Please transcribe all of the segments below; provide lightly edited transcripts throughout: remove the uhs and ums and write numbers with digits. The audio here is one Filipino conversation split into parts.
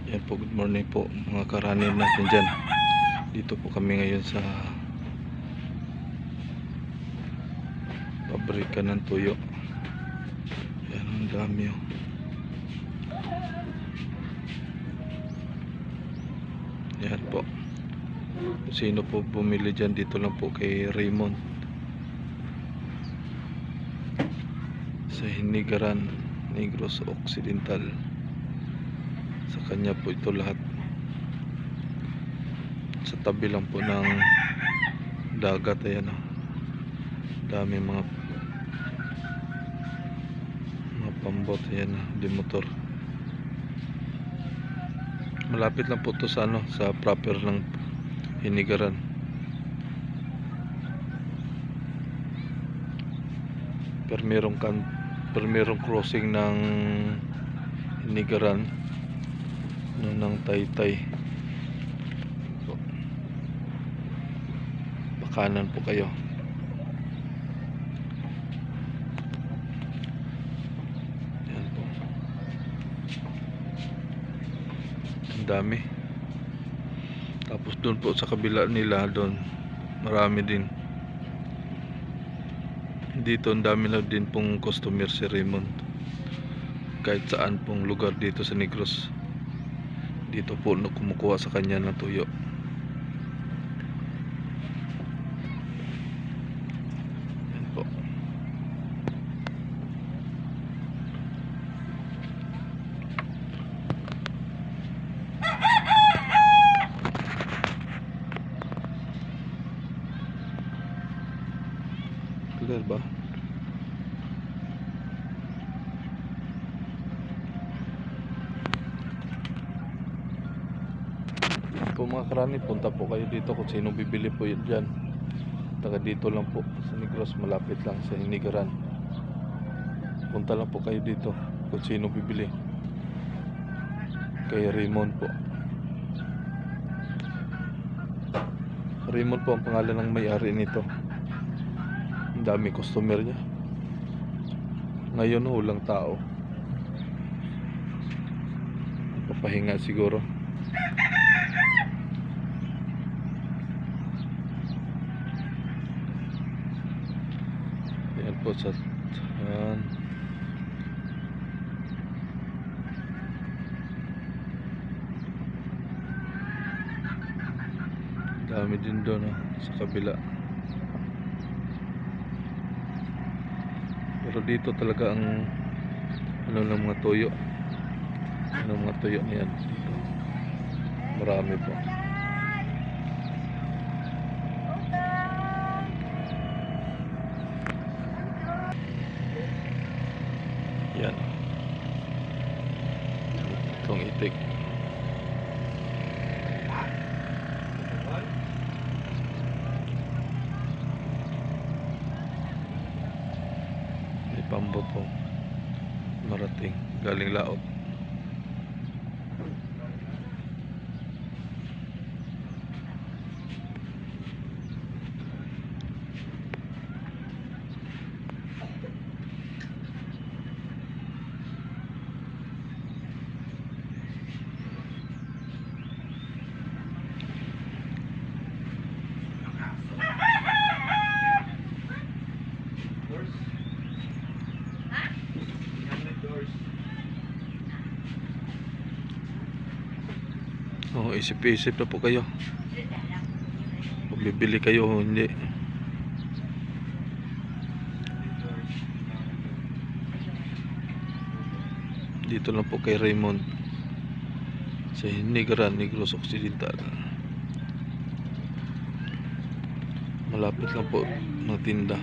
Yan po, good morning po mga karanim natin dyan. Dito po kami ngayon sa pabrika ng tuyo. Yan, ang dami oh. Yan po. Kung sino po bumili dyan, dito lang po kay Raymond sa Hinigaran, Negros Occidental. Sa kanya po ito lahat. Sa tabi lang po ng dagat. Ayan oh. Dami mga pambot. Ayan oh, di motor. Malapit lang po to sa ano, sa proper ng Hinigaran. Pero merong crossing ng Hinigaran ng Taytay. Bakanan po kayo. Yan po. Ang dami. Tapos doon po sa kabila nila, doon marami din. Dito ang dami na din pong customer si Raymond. Kahit saan pong lugar dito sa Negros, dito po kumukuha sa kanya ng tuyo. Yan po. Clear ba? Po mga karani, punta po kayo dito kung sino bibili po yun dyan. Taga dito lang po sa Negros, malapit lang sa Hinigaran. Punta lang po kayo dito kung sino bibili. Kay Raymond po. Raymond po ang pangalan ng may-ari nito. Ang dami customer niya. Ngayon walang tao. Papahinga siguro. Yan po sa dami din doon oh, sa kabila. Pero dito talaga ang ano ng mga tuyo. Ano mga tuyo niyan dito. Marami po. Yan. Itong itik. May pambot po. Marating. Galing laot. Oh, isip-isip na po kayo. Kung bibili kayo o hindi. Dito lang po kay Raymond sa Hinigaran, Negros Occidental. Malapit lang po ng tinda.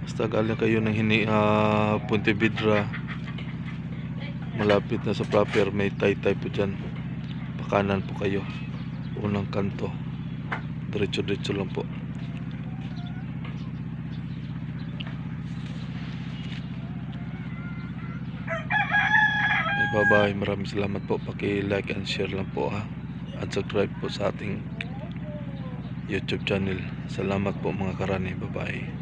Basta galing kayo ng Ponte Vedra, malapit na sa proper, may Taytay po dyan. Pakanan po kayo, unang kanto, diretso-diretso lang po. Bye bye, maraming salamat po. Paki-like and share lang po ha, at subscribe po sa ating YouTube channel. Salamat po mga karani, bye bye.